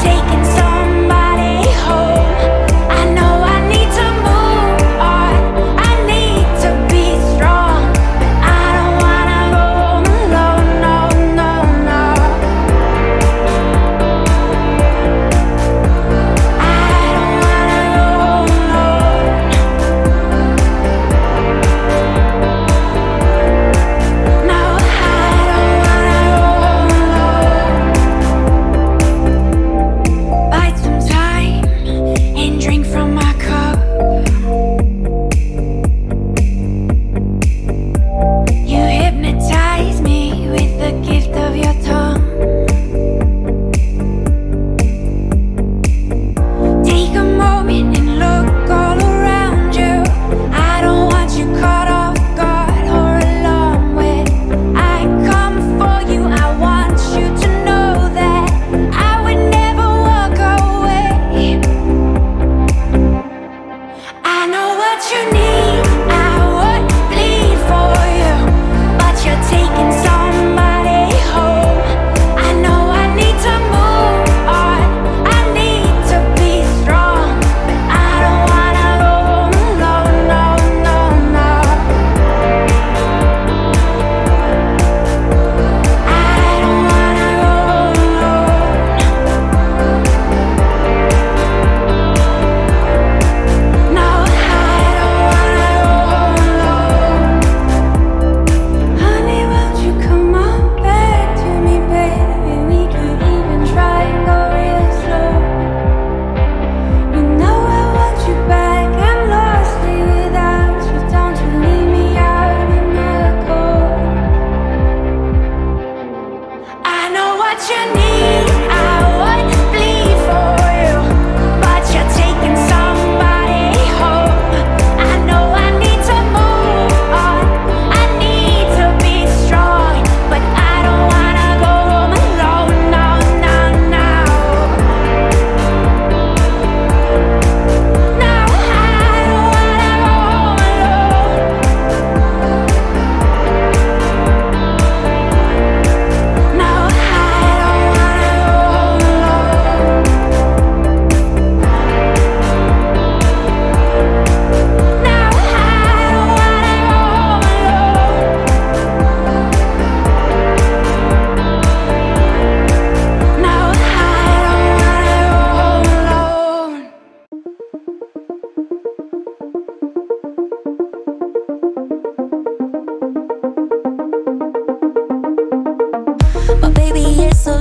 taking somebody home. I know I need to move on. I need to be strong, but I don't wanna go home alone. No, no, no. I don't wanna go home alone. No, I don't wanna go home alone. Bite some time and drink from my cup. You hypnotize me with the gift of your tongue. Take a moment and look all around you. I don't want you caught off guard or alone when I come for you. I want you to know that I would never walk away. I know what you need, I would bleed for you, but you're taking somebody home. I know I need to move on, I need to be strong, but I don't wanna go home alone. No, no, no. I don't wanna go home alone. No, I don't wanna go home alone. Honey, won't you come on back to me, baby? We could even try and go real slow. You know I want you back, I'm lost here without you. Don't you leave me out in the cold. I know what you need, I would bleed for you, but you're taking somebody home. I know I need to move on, I need to be strong, but I don't wanna go home alone. No, no, no. No, I don't wanna go home alone. No, I don't wanna go home alone. No, I don't wanna go home alone. No, I don't wanna go home alone. But baby, you're so